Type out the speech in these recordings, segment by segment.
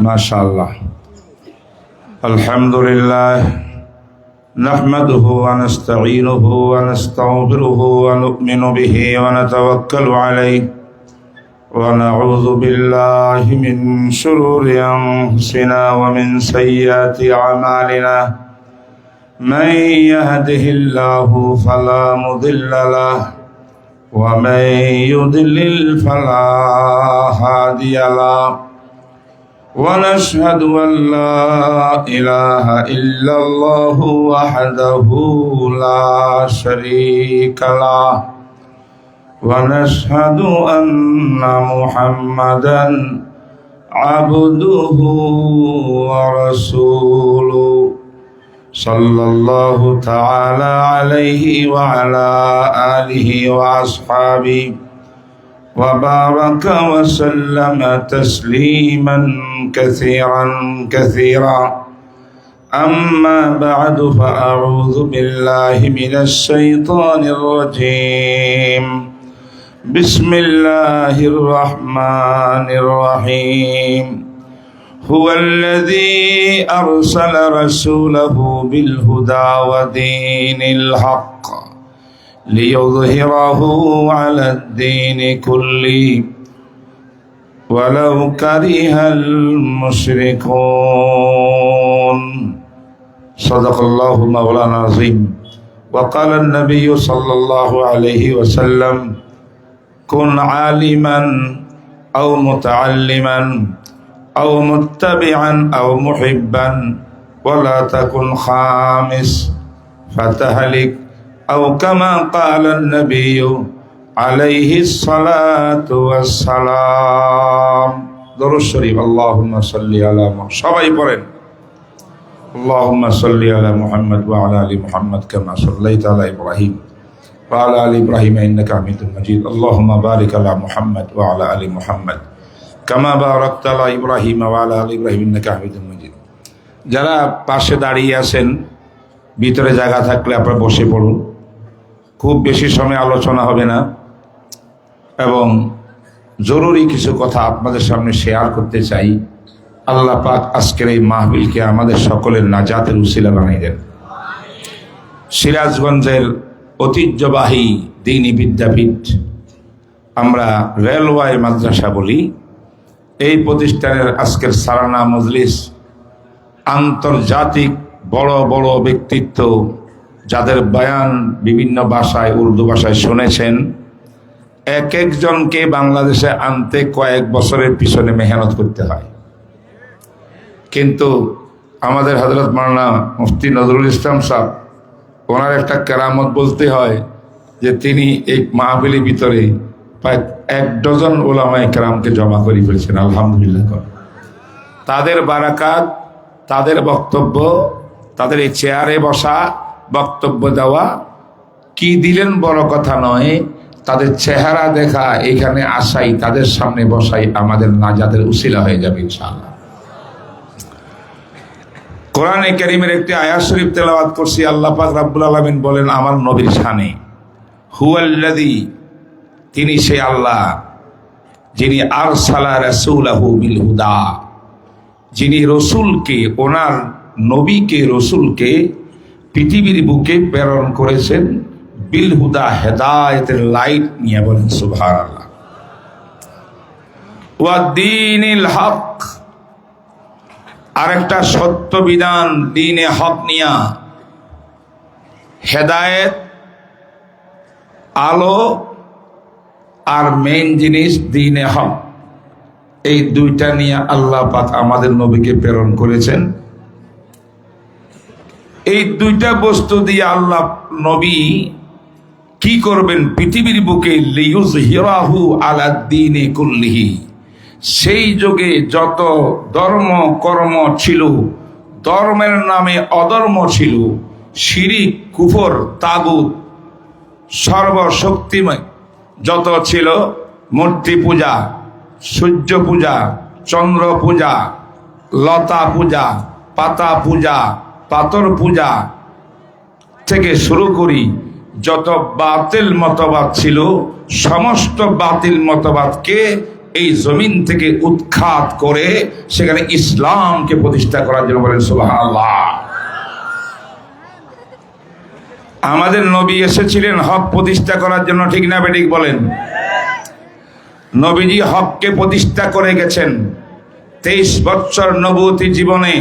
মাশাআল্লাহ। আলহামদুলিল্লাহ নাহমাদুহু ওয়া নাস্তাঈনুহু ওয়া নাস্তাগফিরুহু ওয়া নু'মিনু বিহি ওয়া নাতাওয়াক্কালু আলাইহি ওয়া নাউযু বিল্লাহি মিন শুরুরি আনফুসিনা ওয়া মিন সাইয়্যাতি আমালিনা। মান ইয়াহদিহিল্লাহু ফালা মুদিল্লা লাহু ওয়া মান ইউদ্লিল ফালা হাদিয়া লাহু। ونشهد أن لا إله إلا الله وحده لا شريك له ونشهد أن محمدا عبده ورسوله صلى الله تعالى عليه وعلى آله وأصحابه وبارك وسلم تسليما كثيرا أما بعد فأعوذ بالله من الشيطان الرجيم. بسم الله الرحمن الرحيم. هو الذي أرسل رسوله بالهدى ودين الحق ليظهره على الدين كله ولو كره المشركون. صدق الله مولانا العظيم. وقال النبي صلى الله عليه وسلم كن عالما أو متعلما أو متبعا أو محبا ولا تكن خامس فتهلك أو كما قال النبي عليه الصلاة والسلام. درود شريف. اللهم صل على محمد. সবাই পড়েন اللهم صل على محمد وعلى آل محمد كما صليت على إبراهيم وعلى آل إبراهيم إنك حميد مجيد. اللهم بارك على محمد وعلى آل محمد كما باركت على إبراهيم وعلى آل إبراهيم إنك حميد مجيد. যারা পাশে দাঁড়িয়ে আছেন ভিতরে জায়গা থাকলে আপনারা বসে পড়ুন। খুব বেশি সময় আলোচনা হবে না এবং জরুরি কিছু কথা আপনাদের সামনে শেয়ার করতে চাই। আল্লাহ পাক আজকের এই মাহফিলকে আমাদের সকলের নাজাতের উসিলা বানিয়ে দেন। সিরাজগঞ্জের ঐতিহ্যবাহী দ্বীনি বিদ্যাপীঠ, আমরা রেলওয়ে মাদ্রাসা বলি, এই প্রতিষ্ঠানের আজকের সালানা মজলিস আন্তর্জাতিক বড় বড় ব্যক্তিত্ব যাদের বয়ান বিভিন্ন ভাষায়, উর্দু ভাষায় শুনেছেন, এক একজনকে বাংলাদেশে আনতে কয়েক বছরের পিছনে মেহনত করতে হয়। কিন্তু আমাদের হযরত মাওলানা মুফতি নজরুল ইসলাম সাহেব, ওনার একটা কেরামত বলতে হয় যে তিনি এই মাহফিলের ভিতরে প্রায় 1 ডজন ওলামায়ে কেরামকে জমা করে ফেলেছেন। আলহামদুলিল্লাহ। তাদের বারাকাত, তাদের বক্তব্য, তাদের এই চেয়ারে বসা, বক্তব্য দেওয়া, কি দিলেন বড় কথা নয়, তাদের চেহারা দেখা, এখানে আসাই, তাদের সামনে বসাই আমাদের নাজাতের উসিলা হয়ে যাবে ইনশাআল্লাহ। কোরআনে কারীমের একটি আয়াত শরীফ তেলাওয়াত করছি। আল্লাহ পাক রব্বুল আলামিন বলেন আমার নবীর শানে, হুয়াল্লাযী, তিনি সেই আল্লাহ যিনি আরসালা রাসূলাহু বিল হুদা, যিনি রসুলকে, ওনার নবীকে, রসুলকে পৃথিবীর বুকে প্রেরণ করেছেন বিল হুদা, হেদায়েতের লাইট নিয়ে। বলেন সুবহানাল্লাহ। ওয়া দীনিল হক, আরেকটা সত্য বিধান দ্বীনে হক নিয়া, হেদায়েত, আলো আর মেইন জিনিস দ্বীনে হক, এই দুইটা নিয়ে আল্লাহ পাক আমাদের নবীকে প্রেরণ করেছেন। এই দুইটা বস্তু দিয়ে আল্লাহ নবী কি করবেন? পৃথিবীর বুকে লিইয়ুযহিরাহু আলা দ্বীনি কুল্লিহি, সেই যুগে যত ধর্ম কর্ম ছিল, ধর্মের নামে অধর্ম ছিল, শিরিক, কুফর, তাগুত, সর্বশক্তিময় যত ছিল, মূর্তি পূজা, সূর্য পূজা, চন্দ্র পূজা, লতা পূজা, পাতা পূজা, পাথর পূজা থেকে শুরু করি যত বাতিল মতবাদ ছিল, সমস্ত বাতিল মতবাদকে এই জমিন থেকে উৎখাত করে সেখানে ইসলামকে প্রতিষ্ঠা করার জন্য। বলেন সুবহানাল্লাহ। আমাদের নবী এসেছিলেন হক প্রতিষ্ঠা করার জন্য, ঠিক না বেঠিক বলেন? নবীজি হককে প্রতিষ্ঠা করে গেছেন। 23 বছর নবুয়তি জীবনে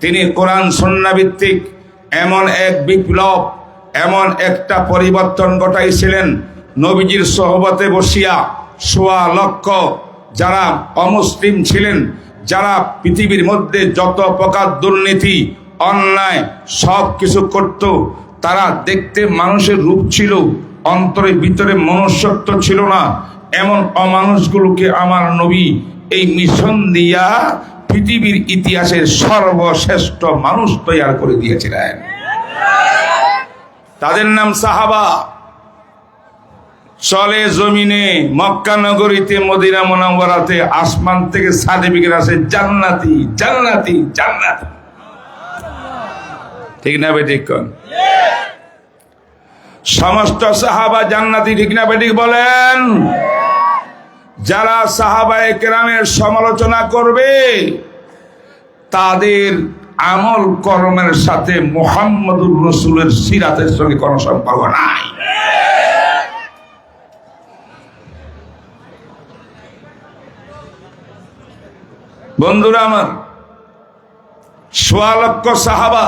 তিনি কোরআন সুন্নাহ ভিত্তিক এমন এক বিপ্লব, এমন একটা পরিবর্তন ঘটাইছিলেন। নবীজির সোহবতে বসিয়া 1.25 লক্ষ যারা অমুসলিম ছিলেন, যারা পৃথিবীর মধ্যে যত প্রকার দুর্নীতি অন্যায় সব কিছু করত, তারা দেখতে মানুষের রূপ ছিল, অন্তরে ভিতরে মনুষ্যত্ব ছিল না, এমন অমানুষগুলোকে আমার নবী এই মিশন দিয়া পৃথিবীর ইতিহাসের সর্বশ্রেষ্ঠ মানুষ তৈরি করে দিয়েছিলেন। তাদের নাম সাহাবা। চলে জমিনে, মক্কা নগরীতে, মদিনা মুনাওয়ারাতে, আসমান থেকে সার্টিফিকেট আছে জান্নাতি জান্নাতি জান্নাতি। ঠিক না বেঠিক? কোন সমস্ত সাহাবা জান্নাতি, ঠিক না বেঠিক বলেন? যারা সাহাবায়ে কেরামের সমালোচনা করবে তাদের আমল কর্মের সাথে মুহাম্মদুর রাসূলের সিরাতের সঙ্গে কোনো সম্পর্ক নাই। বন্ধুরা আমার, 1.25 লক্ষ সাহাবা,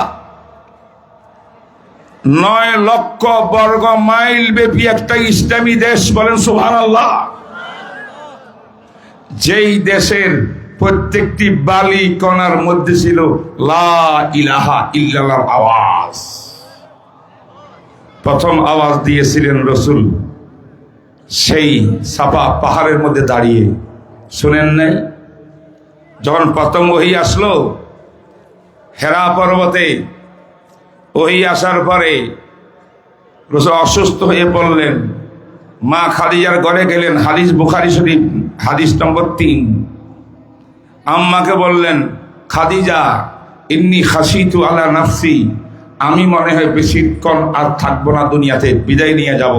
9 লক্ষ বর্গ মাইল ব্যাপী একটা ইসলামী দেশ। বলেন সুবহানাল্লাহ। যেই দেশের প্রত্যেকটি বালি কণার মধ্যে ছিল লা ইলাহা ইল্লাল্লাহর আওয়াজ। প্রথম আওয়াজ দিয়েছিলেন রাসূল সেই সাফা পাহাড়ের মধ্যে দাঁড়িয়ে। শুনেন নাই? যখন প্রথম ওহী আসলো হেরা পর্বতে, ওহী আসার পরে রাসূল অসুস্থ হয়ে পড়লেন, মা খাদিজার ঘরে গেলেন। হাদিস বুখারী শরীফ, হাদিস নম্বর 3। আম্মাকে বললেন, খাদিজা ইন্নী খাশিতু আলা নাফসি, আমি মনে হয় বেশিক্ষণ আর থাকবো না দুনিয়াতে, বিদায় নিয়ে যাব,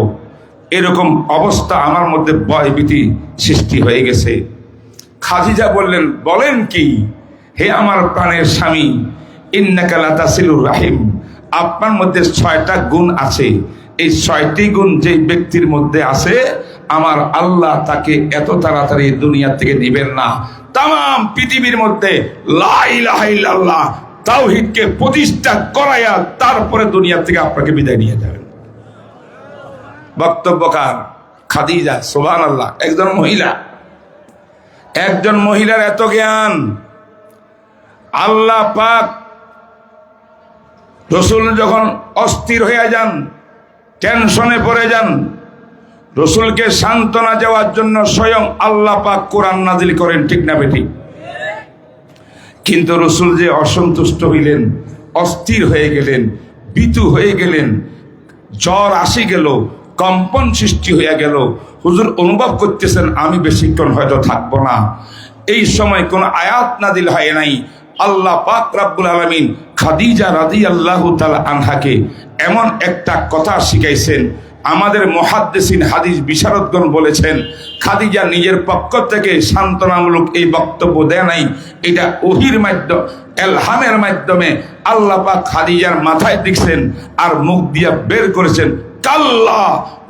এরকম অবস্থা আমার মধ্যে ভয় ভীতি সৃষ্টি হয়ে গেছে। খাদিজা বললেন, বলেন কি? হে আমার প্রাণের স্বামী, ইন্নাকা লাতাসিলুর রাহিম, আপনার মধ্যে 6টা গুণ আছে। এই 6টি গুণ যে ব্যক্তির মধ্যে আছে, আমার আল্লাহ তাকে এত তাড়াতাড়ি দুনিয়া থেকে নেবেন না। তাম পৃথিবীর মধ্যে লা ইলাহা ইল্লাল্লাহ তাওহীদকে প্রতিষ্ঠা করায়া তারপরে দুনিয়া থেকে আপনাকে বিদায় নিয়ে যাবেন। বক্তব্যকার খাদিজা, সুবহানাল্লাহ। একজন মহিলা, একজন মহিলার এত জ্ঞান। আল্লাহ পাক রাসূল যখন অস্থির হয়ে যান, টেনশনে পড়ে যান, রাসূলকে সান্ত্বনা দেওয়ার জন্য স্বয়ং আল্লাহ পাক কোরআন নাজিল করেন, ঠিক না বেঠিক? কিন্তু রাসূল যে অসন্তুষ্ট হইলেন, অস্থির হয়ে গেলেন, ভীতু হয়ে গেলেন, জ্বর আসি গেল, কম্পন সৃষ্টি হয়ে গেল। হুজুর অনুভব করতেছেন আমি বেশিক্ষণ হয়তো থাকবো না। এই সময় কোন আয়াত নাজিল হয় নাই। আল্লাহ পাক রব্বুল আলামিন খাদিজা রাদিয়াল্লাহু তাআলা আনহাকে এমন একটা কথা শিখাইছেন, আমাদের মুহাদ্দিসিন হাদিস বিশারদগণ বলেছেন, খাদিজা নিজের পক্ষ থেকে সান্ত্বনামূলক এই বক্তব্য দেয় নাই, এটা ওহীর মাধ্যমে, এলহামের মাধ্যমে আল্লাহ পাক খাদিজার মাথায় দিচ্ছেন আর মুখ দিয়া বের করেছেন, কাল্লা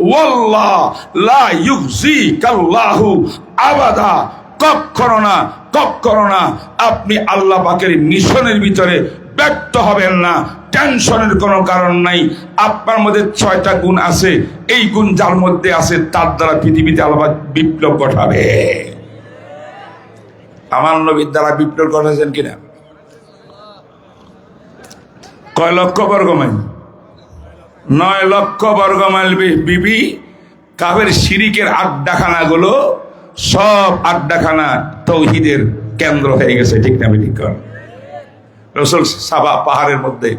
ওয়াল্লাহ লা ইউযিকাল্লাহু আবাদা, কখনো না, কখনো না আপনি আল্লাহ পাকের মিশনের ভিতরে ব্যর্থ হবেন না। টেনশনের কোনো কারণ নাই। আপনার মধ্যে 6টা গুণ আছে, এই গুণ যার মধ্যে আছে তার দ্বারা পৃথিবীতে আল্লাহ বিপ্লব ঘটাবে। আমার নবীর দ্বারা বিপ্লব ঘটাচ্ছেন কিনা? কয় লক্ষ বর্গ মাইল? 9 লক্ষ বর্গ মাইল বিবি কাফের শিরিকের আড্ডাখানাগুলো সব আড্ডাখানা তাওহীদের কেন্দ্র হয়ে গেছে, ঠিক না বেঠিক? রাসূল সাফা পাহাড়ের মধ্যে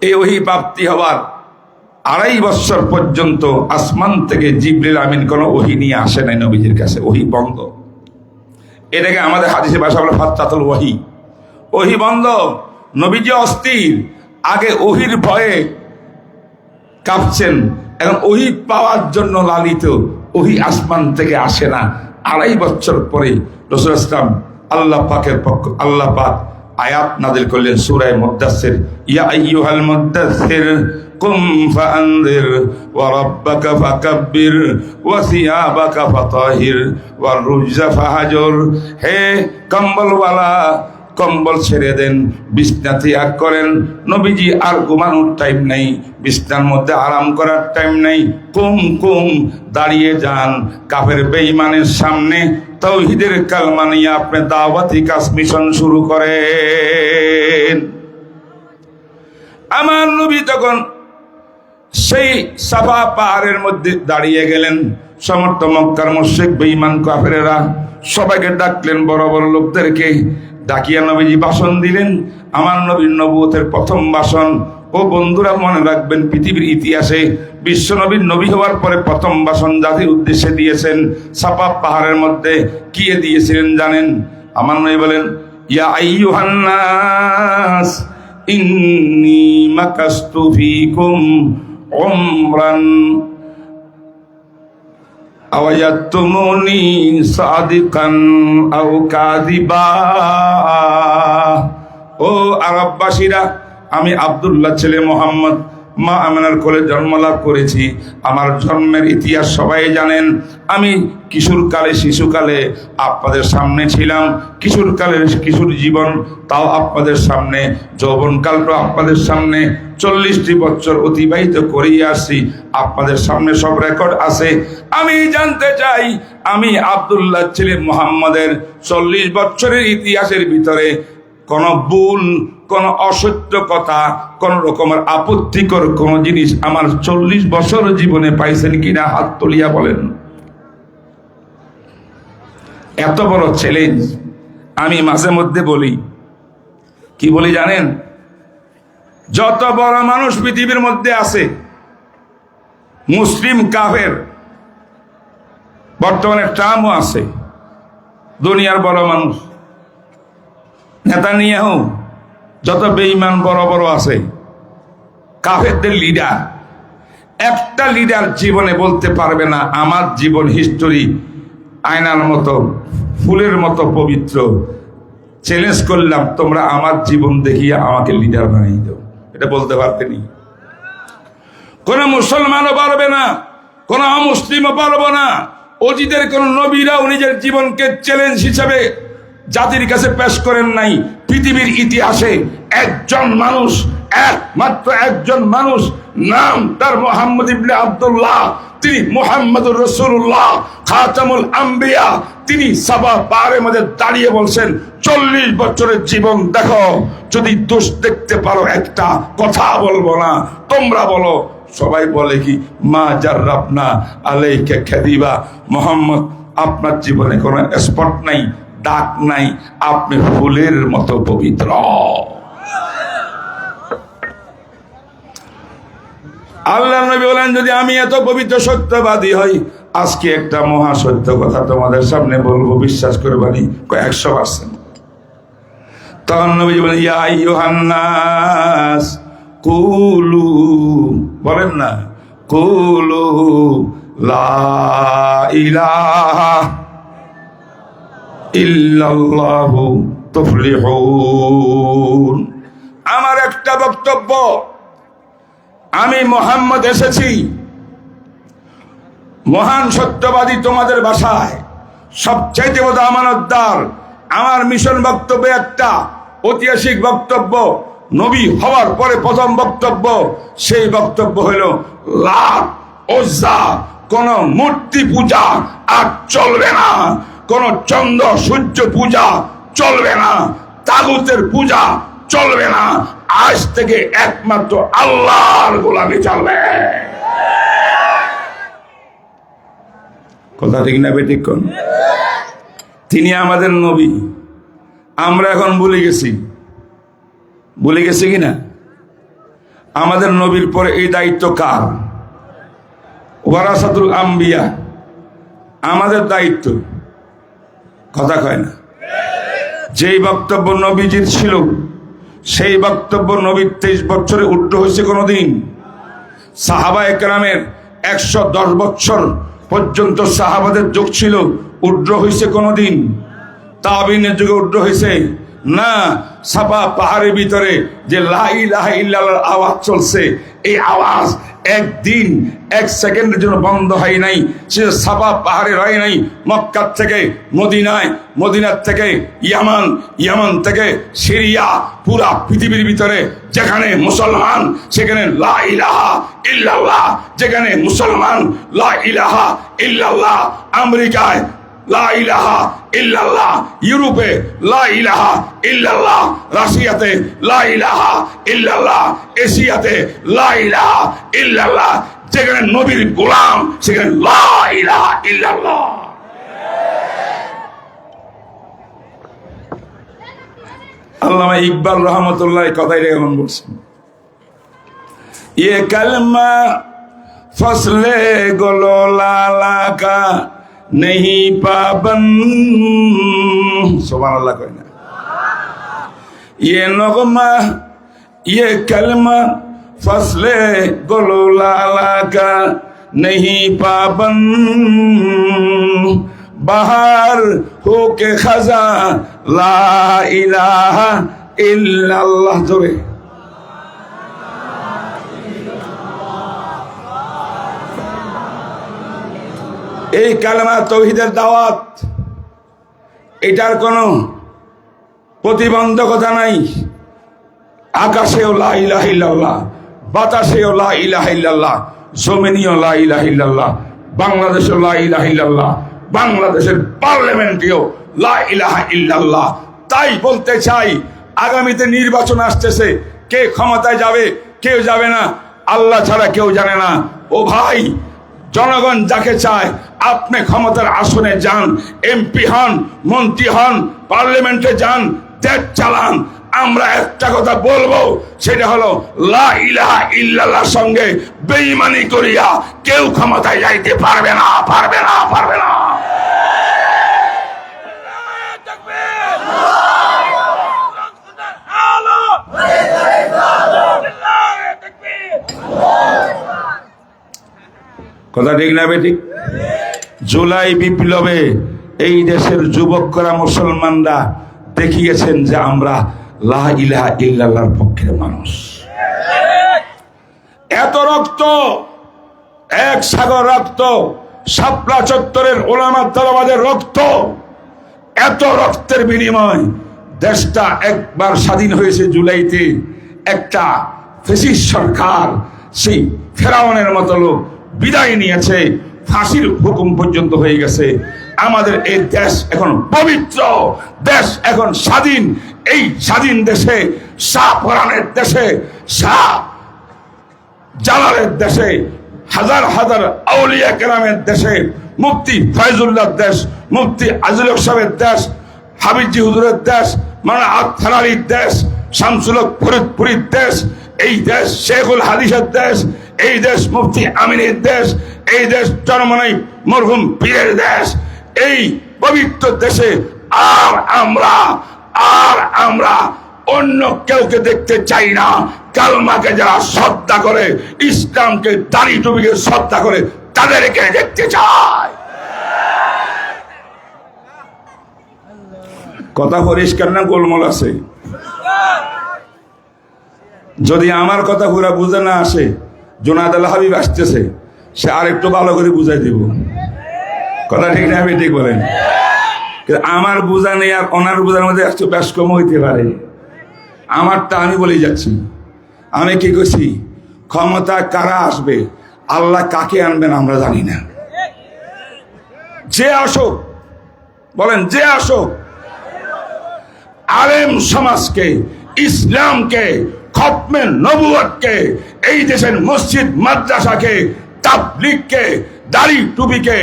এই ওহী প্রাপ্তি হওয়ার 2.5 বছর পর্যন্ত আসমান থেকে জিবরিল আমিন কোনো ওহী নিয়ে আসে নাই নবীজির কাছে, ওহী বন্ধ। এটাকে আমাদের হাদিসে ভাষা বলে ফাত্তাতুল ওহী, ওহী বন্ধ। নবীজি অস্থির, আগে ওহীর ভয়ে কাঁপছেন, এখন ওহী পাওয়ার জন্য লালিত। ওহী আসমান থেকে আসে না, 2.5 বছর পরে রাসূল ইসলাম আল্লাহ পাক আয়াত নাযিল করলেন সূরা মুদ্দাসসির, ইয়া আইয়ুহাল মুদ্দাসসির কুম ফাআনযির ওয়া রাব্বাকা ফাকাব্বির ওয়া সিয়াবাকা ফাতাহির ওয়ার রুজা ফাহাজুর। হে কম্বলওয়ালা, কম্বল ছেড়ে দেন, বিছনা ত্যাগ করেন। নবীজি আর ঘুমানোর টাইম নাই, বিছনার মধ্যে আরাম করার টাইম নাই। কুম দাঁড়িয়ে যান, কাফের বেঈমানের সামনে তাওহীদের কালমা নিয়ে আপনি দাওয়াতি কাজ মিশন শুরু করেন। আমার নবী তখন সেই সাফা পাহাড়ের মধ্যে দাঁড়িয়ে গেলেন। সমস্ত মক্কার মুশরিক বেঈমান কাফেরেরা সবাইকে ডাকলেন, বড় বড় লোকদেরকে ডাকিয়া নবীজি ভাষণ দিলেন। আমার নবীর নবুয়তের প্রথম ভাষণ। ও বন্ধুরা, মনে রাখবেন, পৃথিবীর ইতিহাসে বিশ্ব নবীর নবী হওয়ার পরে প্রথম ভাষণ জাতির উদ্দেশ্যে দিয়েছেন সাফা পাহাড়ের মধ্যে। কি দিয়েছিলেন জানেন? আমার নবী বলেন, ইয়া আইয়ুহান নাস ইন্নী মাকাস্তু ফীকুম উমরান আওয়ায়াতুমুনি সাদিকান আও কাযিবা। ও আরববাসীরা, আমি আব্দুল্লাহ ছেলে মোহাম্মদ মা আমিনার কোলে জন্মলাভ করেছি। আমার জন্মের ইতিহাস সবাই জানেন। আমি কিশোরকালে শিশুকালে আপনাদের সামনে ছিলাম, কিশোর জীবন তাও আপনাদের সামনে, যৌবনকালটা আপনাদের সামনে, 40টি বছর অতিবাহিত করেই আসছি। আপনাদের সামনে সব রেকর্ড আছে। আমি জানতে চাই, আমি আব্দুল্লাহ ছেলে মোহাম্মদের 40 বছরের ইতিহাসের ভিতরে কোন ভুল, কোন অসত্য কথা, কোন রকমের আপত্তিকর কোন জিনিস আমার 40 বছর জীবনে পাইছেন কিনা হাত তুলিয়া বলেন। এত বড় চ্যালেঞ্জ। আমি মাঝে মধ্যে বলি, কি বলি জানেন? যত বড় মানুষ পৃথিবীর মধ্যে আছে, মুসলিম কাফের, বর্তমানে ট্রাম্পও আছে, দুনিয়ার বড় মানুষ, নেতানিয়াহু, যত বেঈমান বড় বড় আছে, কাফেরদের লিডার, একটা লিডার জীবনে বলতে পারবে না আমার জীবন হিস্টোরি আয়নার মতো, ফুলের মতো পবিত্র। চ্যালেঞ্জ করলাম, তোমরা আমার জীবন দেখিয়ে আমাকে লিডার বানিয়ে দাও। এটা বলতে পারবেনি। কোন মুসলমানও পারবে না, কোন অমুসলিমও পারবে না। অতীতের কোন নবীরাও নিজের জীবনকে চ্যালেঞ্জ হিসেবে জাতির কাছে পেশ করেন নাই। পৃথিবীর ইতিহাসে একজন মানুষ, একমাত্র একজন মানুষ, নাম তার মুহাম্মদ ইবনে আব্দুল্লাহ, তিনি মুহাম্মদুর রাসূলুল্লাহ খাতামুল আম্বিয়া। তিনি সাফা পাহাড়ের মধ্যে দাঁড়িয়ে বলছেন, 40 বছরের জীবন দেখো, যদি দোষ দেখতে পারো একটা কথা বলবো না, তোমরা বলো। সবাই বলে কি, মা জাররাবনা আলাইকা কাযিবা। মুহাম্মদ, আপনার জীবনে কোনো স্পট নাই, দাগ নাই, আপনি ফুলের মতো পবিত্র। আল্লাহ নবী বলেন, যদি আমি এত পবিত্র সত্যবাদী হই, আজকে একটা মহা সত্য কথা তোমাদের সামনে বলবো, বিশ্বাস করবানি 100%। তখন নবী বলেন, ইয়া আইয়ুহান নাস কুলু, বলেন না, কুলু লা ইলাহা ইল্লাল্লাহু তুফলিহুন। আমার একটা বক্তব্য, আমি মুহাম্মদ এসেছি মহান সত্যবাদী তোমাদের ভাষায়, সবচাইতে বড় আমানতদার। আমার মিশন বক্তব্য একটা ঐতিহাসিক বক্তব্য, নবী হওয়ার পরে প্রথম বক্তব্য। সেই বক্তব্য হলো, লাত উজ্জা কোন মূর্তি পূজা আর চলবে না, কোন চন্দ্র সূর্য পূজা চলবে না, তাগুতের পূজা চলবে না। আজ থেকে একমাত্র আল্লাহর গোলামি চলবে। কথা ঠিক না বেঠিক কোন? তিনি আমাদের নবী। আমরা এখন ভুলে গেছি কিনা? আমাদের নবীর পরে এই দায়িত্ব কার? ওয়ারাসাতুল আম্বিয়া, আমাদের দায়িত্ব। কথা কয় না? যেই বক্তব্য নবীজির ছিল, সেই বক্তব্য নবীর 23 বছরে ঊর্ধ্ব হয়েছে কোনদিন? সাহাবায়ে কেরামের 110 বছর পর্যন্ত সাহাবাদের যুগ ছিল, উড্র হয়েছে কোনোদিন? তাবিনের যুগে উড্র হয়েছে না। সাফা পাহাড়ের ভিতরে যে লা ইলাহা ইল্লাল্লাহর আওয়াজ চলছে, এই আওয়াজ একদিন এক সেকেন্ডের জন্য বন্ধ হয় নাই। সে সাফা পাহাড়ে রয় নাই। মক্কার থেকে মদিনায়, মদিনার থেকে ইয়ামান, ইয়ামান থেকে সিরিয়া, পুরা পৃথিবীর ভিতরে যেখানে মুসলমান সেখানে লা ইলাহা ইল্লাল্লাহ, যেখানে মুসলমান লা ইলাহা ইল্লাল্লাহ। আমেরিকায় লা ইলাহা ইল্লাল্লাহ, ইউরোপে লা ইলাহা ইল্লাল্লাহ, রাশিয়াতে লা ইলাহা ইল্লাল্লাহ, এশিয়াতে লা ইলাহা ইল্লাল্লাহ। যেখানে নবীর গোলাম সেখানে লা ইলাহা ইল্লাল্লাহ। আল্লামা ইকবাল রহমতুল্লাহ কথাই এমন বলছেন, ये कलमा फसले गोलो लाला का नहीं पाबंद। सुभान अल्लाह कोई ना। ये नगमा ये कलमा फसले गोलो लाला का नहीं पाबंद। बाहर हो के खजा ला इलाहा इल्लल्लाह। जोरे এই কালেমা তৌহিদের দাওয়াত, এটার কোনো প্রতিবন্ধকতা নাই। আকাশেও লা ইলাহা ইল্লাল্লাহ, বাতাসেও লা ইলাহা ইল্লাল্লাহ, জমিনেও লা ইলাহা ইল্লাল্লাহ, বাংলাদেশেও লা ইলাহা ইল্লাল্লাহ, বাংলাদেশের পার্লামেন্টেও লা ইলাহা ইল্লাল্লাহ। তাই বলতে চাই, আগামীতে নির্বাচন আসতেছে, কে ক্ষমতায় যাবে কেউ যাবে না, আল্লাহ ছাড়া কেউ জানে না। ও ভাই, জনগণ যাকে চায় আপনি ক্ষমতার আসনে যান, এমপি হন, মন্ত্রী হন, পার্লামেন্টে যান, দেশ চালান। আমরা একটা কথা বলবো, সেটা হলো লা ইলাহা ইল্লাল্লাহর সঙ্গে বেঈমানি করিয়া কেউ ক্ষমতায় যাইতে পারবে না, পারবে না, পারবে না। কথা ঠিক না বেঠিক? জুলাই বিপ্লবে এই দেশের যুবকরা, মুসলমানরা দেখিয়েছেন যে আমরা লা ইলাহা ইল্লাল্লাহর পক্ষের মানুষ। এত রক্ত, এক সাগর রক্ত, শাপলা চত্বরের ওলামা তালাবাদের রক্ত, এত রক্তের বিনিময় দেশটা একবার স্বাধীন হয়েছে। জুলাইতে একটা ফ্যাসিস্ট সরকার, সেই ফেরাউনের মতো লোক বিদায় নিয়েছে, ফাঁসির হুকুম পর্যন্ত হয়ে গেছে। আমাদের এই দেশ এখন পবিত্র, দেশ এখন স্বাধীন। এই স্বাধীন দেশে, শাহ পরানের দেশে, শাহ জালালের দেশে, হাজার হাজার আউলিয়া কেরামের দেশে, মুফতি ফয়জুল্লাহর দেশ, মুফতি আজিল হক সাহেবের দেশ, হাবিবজি হুজুরের দেশ, মাওলানা আতহার আলীর দেশ, শামসুল হক ফরিদপুরীর দেশ, এই দেশ শেখুল হাদিসের দেশ, এই দেশ মুফতি আমিনের দেশ, এই দেশ জনমনাই মরহুম পীরের দেশ। এই পবিত্র দেশে আর আমরা অন্য কেউকে দেখতে চাই না। কালমাকে যারা শ্রদ্ধা করে, ইসলামকে, দাড়ি টুপিকে শ্রদ্ধা করে, তাদেরকে দেখতে চায়। কথা পরিষ্কার না গোলমোল আছে? যদি আমার কথা পুরা বুঝে না আসে, জোনায়েদ আল হাবিব আসতেছে, সে আর একটু ভালো করে বুঝাই দিব। কথা ঠিক না? আমি ঠিক বলেন? আমার বুঝা নেই আর ওনার বুঝার মধ্যে একটু বেশ কম হইতে পারে। আমারটা আমি বলে যাচ্ছি। আমি কি করছি? ক্ষমতা কারা আসবে, আল্লাহ কাকে আনবেন আমরা জানি না। যে আসুক, বলেন যে আসুক, আলেম সমাজকে, ইসলামকে, খতমে নবুয়তকে, এই দেশের মসজিদ মাদ্রাসাকে, তাবলীগকে, দাড়ি টুপিকে,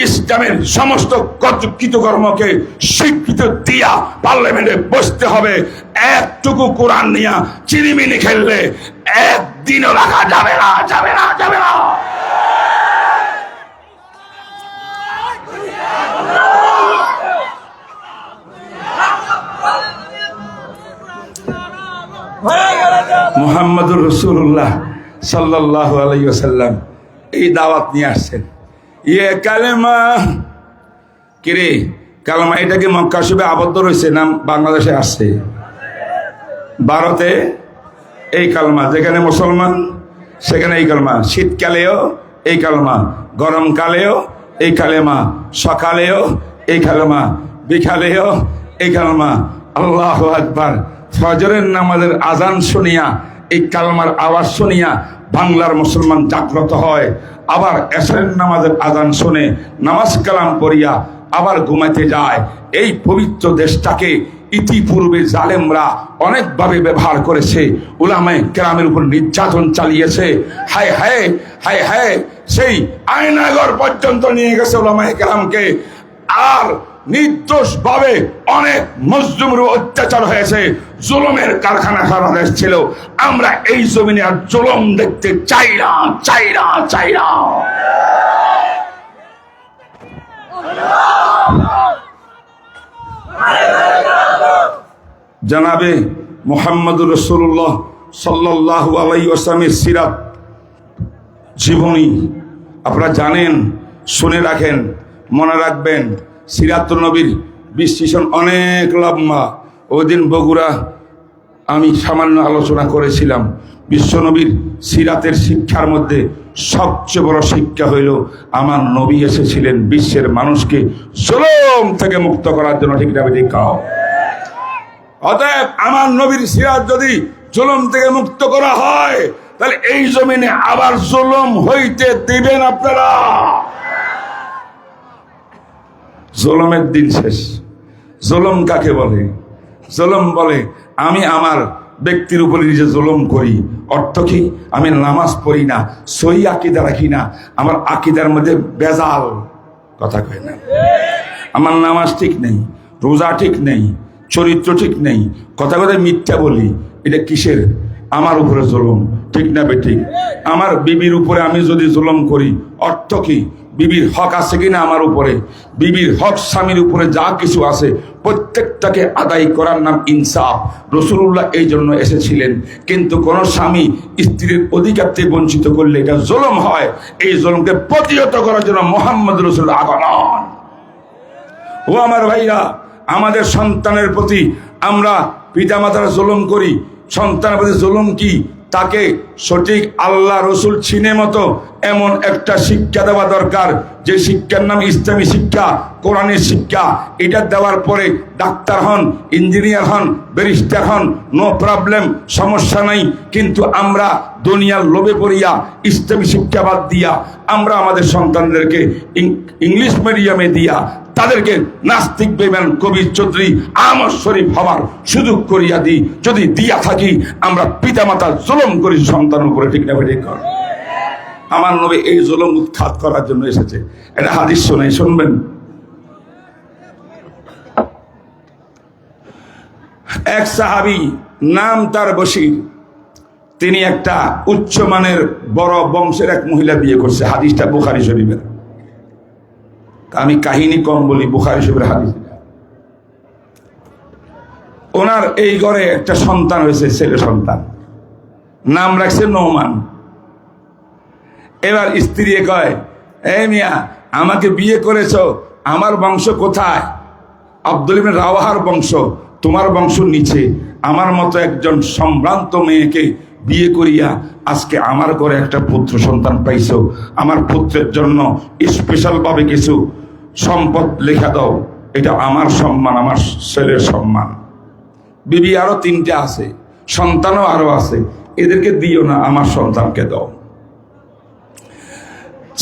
ইসলামের সমস্ত কৃতকর্মকে স্বীকৃতি দিয়া পার্লামেন্টে বসতে হবে। একটুকু কোরআন নিয়ে চিনিমিনি খেললে একদিনও রাখা যাবে না, যাবে না, যাবে না। মুহাম্মদুর রাসূলুল্লাহ সাল্লাল্লাহু আলাইহি ওয়াসাল্লাম এই দাওয়াত নিয়ে আসছেন। ये कलमा কিরে কালমা এটা কি মক্কা শরীফে আবদ্ধ রয়েছে না বাংলাদেশে আসছে? ভারতে এই কালমা, যেখানে মুসলমান সেখানে এই কালমা, শীতকালেও এই কালমা, গরমকালেও এই কালেমা, সকালেও এই কালমা, বিকালেও এই কালমা। আল্লাহু আকবার। ফজরের নামাজের আজান শুনিয়া, এই কালমার আওয়াজ শুনিয়া বাংলার মুসলমান জাগ্রত হয়। আবার এশারের নামাজের আজান শুনে নামাজ কালাম পড়িয়া আবার ঘুমাতে যায়। এই পবিত্র দেশটাকে ইতিপূর্বে জালেমরা অনেকভাবে ব্যবহার করেছে, উলামায়ে কেরামের উপর নির্যাতন চালিয়েছে। হায় হায় হায় হায়, সেই আয়নাগর পর্যন্ত নিয়ে গেছে উলামায়ে কেরামকে। আর নির্দোষ ভাবে অনেক মজলুমের অত্যাচার হয়েছে, জুলুমের কারখানা সারা দেশ ছিল। আমরা এই জমিনে আর জুলুম দেখতে চাই না, চাই না, চাই না। জনাবে মুহাম্মদুর রাসূলুল্লাহ সাল্লাল্লাহু আলাইহি ওয়াসাল্লামের সিরাত জীবনী আপনারা জানেন, শুনে রাখেন, মনে রাখবেন। সিরাতুন নবীর বিশ্লেষণ অনেক লম্বা। ওই দিন বগুড়া আমি সামান্য আলোচনা করেছিলাম। বিশ্বনবীর সিরাতের শিক্ষার মধ্যে সবচেয়ে বড় শিক্ষা হইল আমার নবী এসেছিলেন বিশ্বের মানুষকে জুলুম থেকে মুক্ত করার জন্য। ঠিক না ঠিক? অতএব আমার নবীর সিরাত যদি জুলুম থেকে মুক্ত করা হয়, তাহলে এই জমিনে আবার জুলুম হইতে দিবেন আপনারা? জুলুমের দিন শেষ। জুলুম কাকে বলে? জুলুম বলে আমি আমার ব্যক্তির উপরে নিজে জুলুম করি। অর্থ কি? আমি নামাজ পড়ি না, সহি আকীদা রাখি না, আমার আকীদার মধ্যে বেজাল, কথা কয় না, আমার নামাজ ঠিক নেই, রোজা ঠিক নেই, চরিত্র ঠিক নেই, কথা কথা মিথ্যা বলি। এটা কিসের? আমার উপরে জুলুম। ঠিক না বেঠিক? আমার বিবির উপরে আমি যদি জুলুম করি, অর্থ কি? বিবির হক আছে কিনা আমার উপরে? বিবির হক, স্বামীর উপরে যা কিছু আছে প্রত্যেকটাকে আদায় করার নাম ইনসাফ। রাসূলুল্লাহ এই জন্য এসেছিলেন। কিন্তু কোন স্বামী স্ত্রীর অধিকার থেকে বঞ্চিত করলে এটা জুলুম হয়। এই জুলুমকে প্রতিহত করার জন্য মুহাম্মদ রাসূলুল্লাহ আগমন। ও আমার ভাইরা, আমাদের সন্তানের প্রতি আমরা পিতামাতারা জুলুম করি। সন্তানের প্রতি জুলুম কি? তাকে সঠিক আল্লাহ রসুল চিনে মতো এমন একটা শিক্ষা দেওয়া দরকার, যে শিক্ষার নাম ইসলামী শিক্ষা, কোরআনের শিক্ষা। এটা দেওয়ার পরে ডাক্তার হন, ইঞ্জিনিয়ার হন, ব্যারিস্টার হন, নো প্রবলেম, সমস্যা নাই। কিন্তু আমরা দুনিয়ার লোভে পড়িয়া ইসলামী শিক্ষা বাদ দিয়া আমরা আমাদের সন্তানদেরকে ইংলিশ মিডিয়ামে দিয়া তাদেরকে নাস্তিক, বেঈমান, কবি, চৌধুরী, আমর শরীফ হবার সুযোগ করিয়া দিই। যদি দিয়া থাকি, আমরা পিতামাতার জুলুম করি সন্তানের উপরে। ঠিক না ঠিক? আমার নবী এই জুলুম উৎখাত করার জন্য এসেছে। এটা হাদিস শোনাই, শুনবেন। এক সাহাবী, নাম তার বশীর, তিনি একটা উচ্চমানের বড় বংশের এক মহিলা বিয়ে করছে। হাদিসটা বুখারী শরীফের। আমি কাহিনী কম বলি, বুখারী শরীফের হাদিস। ওনার এই ঘরে একটা সন্তান হয়েছে, ছেলে সন্তান, নাম রাখছে নোমান। এবার স্ত্রী কয়, এই মিয়া, আমাকে বিয়ে করেছো, আমার বংশ কোথায়? আব্দুল ইবনে রাওয়াহার বংশ, তোমার বংশ নিচে। আমার মতো একজন সম্ভ্রান্ত মেয়েকে বিয়ে করিয়া আজকে আমার ঘরে একটা পুত্র সন্তান পাইছো। আমার পুত্রের জন্য স্পেশাল ভাবে কিছু সম্পদ লেখা দাও। এটা আমার সম্মান, আমার ছেলের সম্মান। বিবি আরো 3টে আছে, সন্তানও আরো আছে, এদেরকে দিও না, আমার সন্তানকে দাও।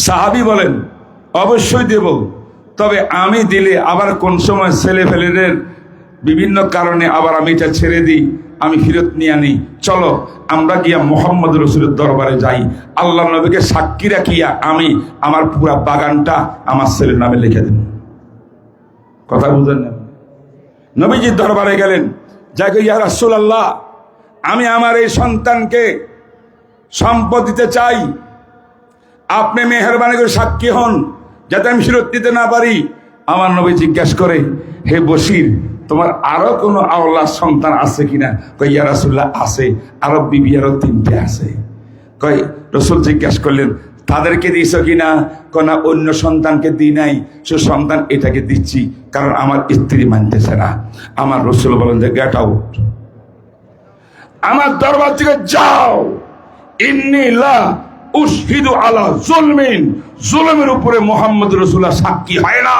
সাহাবী বলেন, অবশ্যই দেব, তবে আমি দিলে আবার কোন সময় ছেলে ফেলেদের বিভিন্ন কারণে আবার আমি এটা ছেড়ে দিই, আমি ফেরত নিয়ে আনি। চলো আমরা গিয়া মুহাম্মদ রাসূলের দরবারে যাই, আল্লাহ নবীকে সাক্ষী রাখিয়া আমি আমার পুরা বাগানটা আমার ছেলের নামে লিখে দেব। কথা বুঝেন না? নবীজির দরবারে গেলেন, যাকে ইয়া রাসূলুল্লাহ, আমি আমার এই সন্তানকে সম্পদ দিতে চাই, আপনি মেহেরবানি করে সাক্ষী হন, যাতে আমি ফেরত দিতে না পারি। আমার নবী জিজ্ঞাসা করে, হে বশীর, তোমার আরো কোনো আওলাদ সন্তান আছে কিনা? কই, ইয়া রাসূলুল্লাহ আছে, আরো বিবি আরো 3টে আছে। কই, রাসূল জিজ্ঞাসা করলেন, তাদেরকে দিয়েছ কিনা? কোন অন্য সন্তানকে দিই নাই, সে সন্তান এটাকে দিচ্ছি কারণ আমার স্ত্রী মানতেছে না। আমার রাসূল বলেন যে গেট আউট, আমার দরবার থেকে যাও। ইন্নী লা উশহিদু আলা যুলমিন, জুলুমের উপরে মুহাম্মদ রাসূলুল্লাহ সাক্ষী হয় না।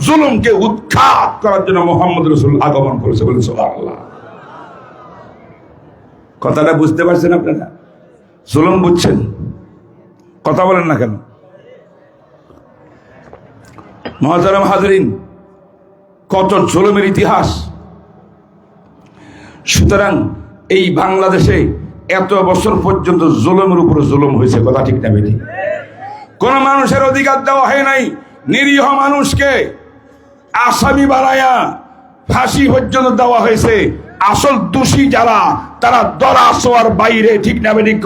জুলুমকে উৎখাত করার জন্য মুহাম্মদ রাসূল আগমন করেছে। বলেন সুবহানাল্লাহ। কথাটা বুঝতে পারছেন আপনারা? জুলুম বুঝছেন? কথা বলেন না কেন? মুহতারাম হাজরিন, কত জুলুমের ইতিহাস। সুতরাং এই বাংলাদেশে এত বছর পর্যন্ত জুলুমের উপরে জুলুম হয়েছে। কথা ঠিক না বেঠিক? কোন মানুষের অধিকার দেওয়া হয় নাই। নিরীহ মানুষকে আসামি বানায়া ফাঁসি পর্যন্ত দেওয়া হয়েছে। আসল দোষী যারা, তারা দরা ছোঁয়ার বাইরে। ঠিক না বেঠিক?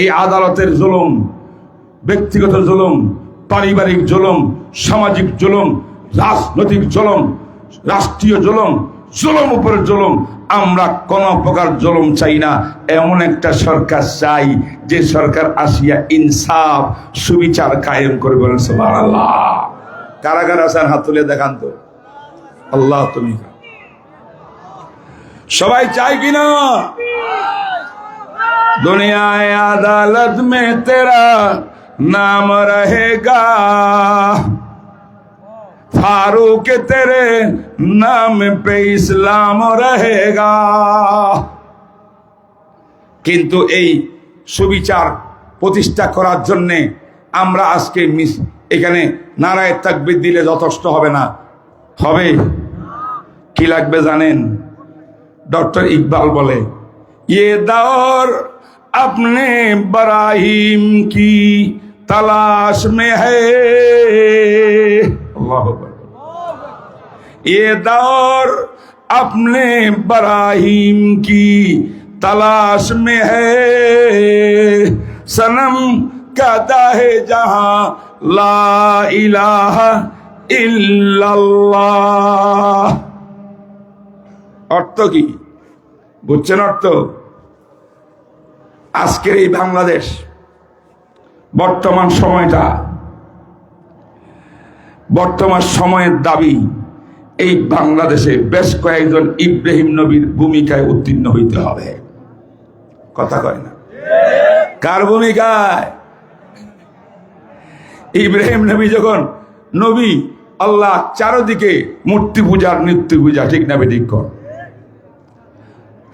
এই আদালতের জুলুম, ব্যক্তিগত জুলুম, পারিবারিক জুলুম, সামাজিক জুলুম, রাজনৈতিক জুলুম, রাষ্ট্রীয় জুলুম, জুলুম উপরে জুলুম। আমরা কোন প্রকার জুলুম চাই না। এমন একটা সরকার চাই যে সরকার আসিয়া ইনসাফ, সুবিচার কায়েম করে। বলেন সুবহানাল্লাহ। কারা কারা আছেন হাত তুলে দেখান তো। আল্লাহ তুমি সবাই চাই কিনা? दुनिया अदालत में तेरा नाम रहेगा, फारूक तेरे नाम पे इस्लाम रहेगा। কিন্তু এই সুবিচার প্রতিষ্ঠা করার জন্যে আমরা আজকে এখানে নারায়ে তাকবীর দিলে যথেষ্ট হবে না। হবে কি লাগবে জানেন? ডক্টর ইকবাল বলে, ये दौर अपने बराहीम की तलाश में है। अल्लाह अकबर। ये दौर अपने बराहीम की तलाश में है, सनम कहता है जहां ला इलाहा इल्लल्लाह। अर्थ की বুঝছেন? অর্থ আজকের এই বাংলাদেশ, বর্তমান সময়টা, বর্তমান সময়ের দাবি, এই বাংলাদেশে বেশ কয়েকজন ইব্রাহিম নবীর ভূমিকায় উত্তীর্ণ হইতে হবে। কথা কয় না? কার ভূমিকায়? ইব্রাহিম নবী যখন নবী, আল্লাহ চারদিকে মূর্তি পূজার, নৃত্য পূজা। ঠিক না বেঠিক?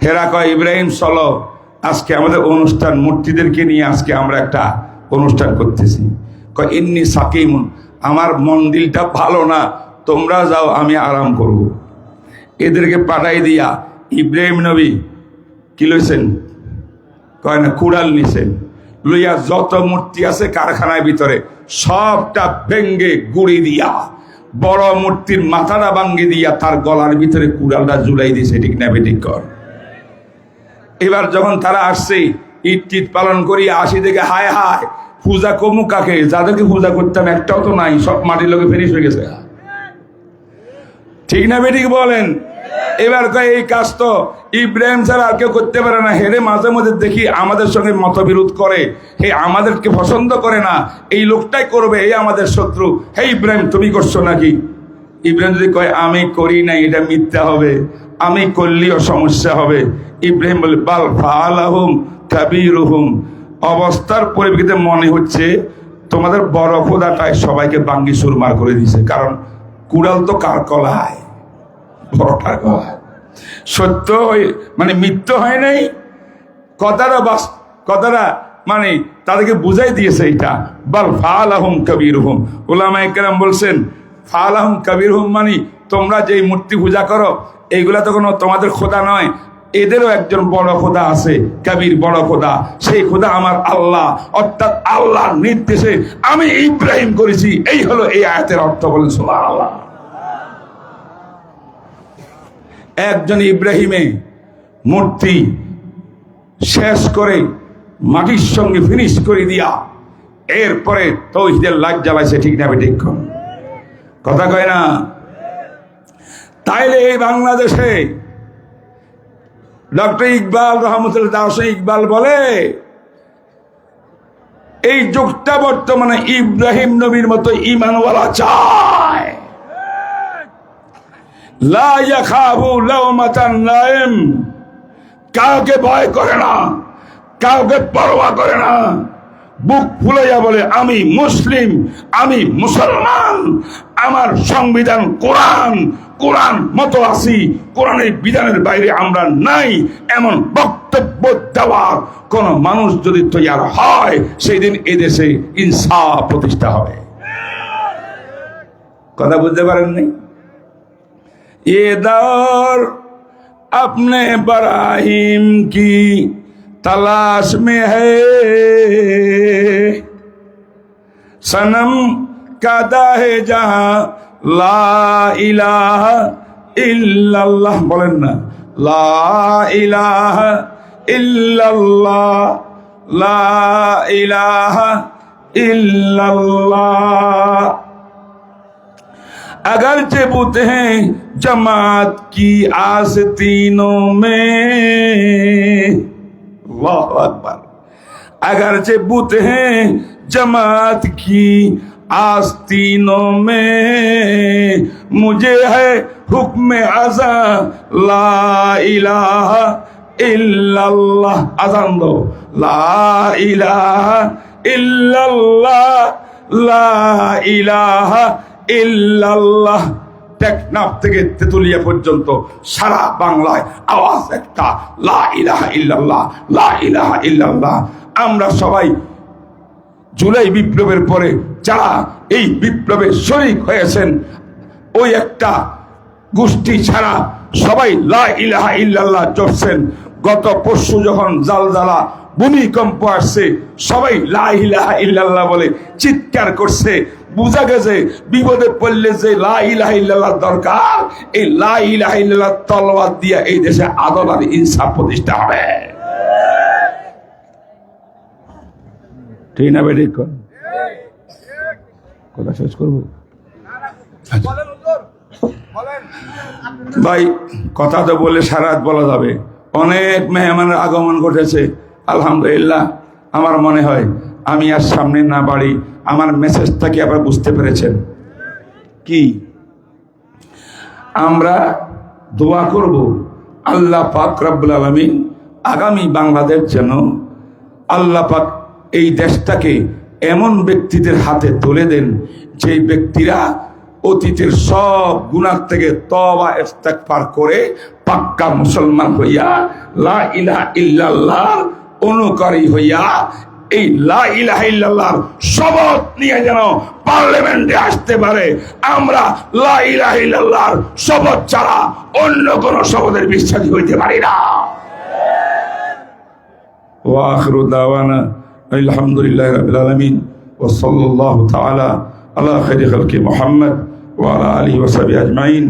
হেরা কয় ইব্রাহিম চলো, আজকে আমাদের অনুষ্ঠান, মূর্তিদেরকে নিয়ে আজকে আমরা একটা অনুষ্ঠান করতেছি। কয় ইন্নী সাকিমুন, আমার মন দিলটা ভালো না, তোমরা যাও, আমি আরাম করব। এদেরকে পাঠাই দিয়া ইব্রাহিম নবী কি লইছেন? কয় না, কুড়াল নিছেন। লইয়া যত মূর্তি আছে কারখানার ভিতরে সবটা ভেঙ্গে গুড়ি দিয়া, বড় মূর্তির মাথাটা ভাঙ্গি দিয়া তার গলার ভিতরে কুড়ালটা ঝুলাই দিয়েছে। ঠিক না বেঠিক? এবার যখন তারা আসছে, ঈদ টিদ পালন করি আসি, দেখে হায় হায় পূজা কমু কাকে? যাদেরকে পূজা করতাম একটাও তো নাই, সব মাটির লোকে ফিনিশ হয়ে গেছে। ঠিক না বেঠিক বলেন? এবার কয় এই কাজ তো ইব্রাহিম ছাড়া আর কেউ করতে পারে না। হেরে মাঝে মধ্যে দেখি আমাদের সঙ্গে মতবিরোধ করে, হে আমাদেরকে পছন্দ করে না, এই লোকটাই করবে, এই আমাদের শত্রু। হে ইব্রাহিম তুমি করছো নাকি? ইব্রাহিম যদি কয় আমি করি নাই, এটা মিথ্যা হবে, আমি করলেও সমস্যা হবে। ইব্রাহিম বলে বাল ফাআলাহুম কাবীরুহুম, অবস্থার পরিপ্রেক্ষিতে মনে হচ্ছে তোমাদের বড় খোদাটাই সবাইকে বাঙ্গি সুরমার করে দিয়েছে। কারণ কুড়াল তো কার কলায়? বড়টার কলায়। সত্য মানে মিথ্য হয় নাই, কথাটা মানে তাদেরকে বুঝাই দিয়েছে এটা। বাল ফাআলাহুম কাবীরুহুম। উলামায়ে কেরাম বলছেন ফাআলাহুম কাবীরুহুম মানে তোমরা যেই মূর্তি পূজা করো এইগুলা তো কোনো তোমাদের খোদা নয়, এদেরও একজন বড় খোদা আছে, কবির বড় খোদা। সেই খোদা আমার আল্লাহ, অর্থাৎ আল্লাহর নির্দেশে আমি ইব্রাহিম করেছি। এই হলো এই আয়াতের অর্থ। বলেন সুবহানাল্লাহ। একজন ইব্রাহিমে মূর্তি শেষ করে মাটির সঙ্গে ফিনিশ করে দিয়া এরপরে তাওহীদের লাইট জ্বালাইছে। ঠিক না বেঠিক? কথা কয় না? তাইলে এই বাংলাদেশে ডক্টর ইকবাল রহমতুল্লাহ দাওসে ইকবাল বলে এই যুগটা বর্তমানে ইব্রাহিম নবীর মতো ঈমানওয়ালা চায়। লা ইয়াখাফু লাওমাতান লাইম, কাউকে ভয় করে না, কাউকে পরোয়া করে না, বুক ফুলাইয়া বলে আমি মুসলিম, আমি মুসলমান, আমার সংবিধান কোরআন, কোরআন মতো আছি, কোরআনের বিধানের বাইরে আমরা নাই, এমন বক্তব্য দেওয়ার কোন মানুষ যদি তৈরি হয়, সেই দিন এদেশে ইনসাফ প্রতিষ্ঠা হবে। কথা বুঝতে পারেননি? ये दौर अपने बराहिम की तलाश में है, सनम कादा है जहां ला इलाहा इल्लल्लाह, बोलें ना ला इलाहा इल्लल्लाह, ला इलाहा इल्लल्लाह। अगरचे बुत हैं जमात की आस्तीनों में, अल्लाह अकबर, अगरचे बुत हैं जमात की आस्तीनों में, मुझे है हुक्म अज़ा ला इलाहा इल्लल्लाह, अज़ान दो ला इलाहा इल्लल्लाह, ला इलाहा ইল্লাল্লাহ। টেকনাফ থেকে তেতুলিয়া পর্যন্ত সারা বাংলায় আওয়াজ একটা, লা ইলাহা ইল্লাল্লাহ, লা ইলাহা ইল্লাল্লাহ। আমরা সবাই জুলাই বিপ্লবের পরে যারা এই বিপ্লবে শরীক হয়েছেন, ওই একটা গোষ্ঠী ছাড়া সবাই লা ইলাহা ইল্লাল্লাহ জপছেন। গত পরশু যখন জালজালা ভূমিকম্প আসছে, সবাই লা ইলাহা ইল্লাল্লাহ বলে চিৎকার করছে। বুঝা গেছে বিপদে পড়লে যে লা ইলাহা ইল্লাল্লাহ দরকার, এই লা ইলাহা ইল্লাল্লাহ তলওয়ার দিয়ে এই দেশে আদল আর ইনসাফ প্রতিষ্ঠা হবে। ঠিক না বেটি? কথা শেষ করবো ভাই, কথা তো বলে সারা রাত বলা যাবে। অনেক মেহমানের আগমন ঘটেছে আলহামদুলিল্লাহ। আমার মনে হয় আমি আর সামনে না বাড়ি, আমার মেসেজটা কি আবার বুঝতে পেরেছেন? কি আমরা দোয়া করব আল্লাহ পাক রব্বুল আলামিন আগামী বাংলাদেশ যেন আল্লাহ পাক এই দেশটাকে এমন ব্যক্তিদের হাতে তুলে দেন, যে ব্যক্তিরা অতীতের সব গুনাহ থেকে তওবা ইস্তেগফার করে পাক্কা মুসলমান হইয়া লা ইলাহা ইল্লাল্লাহ অনুকারী হইয়া এই লা ইলাহা ইল্লাল্লাহ শপথ নিয়ে যেন পার্লামেন্টে আসতে পারে। আমরা লা ইলাহা ইল্লাল্লাহ শপথ ছাড়া অন্য কোন শপথের বিশ্বাসী হইতে পারি না। ওয়া আখিরু দাওয়ানা আলহামদুলিল্লাহি রাব্বিল আলামিন ওয়া সাল্লাল্লাহু তাআলা আলা খাইরি খালকি মুহাম্মদ ওয়া আলা আলিহি ওয়া সাহবিহি আজমাইন।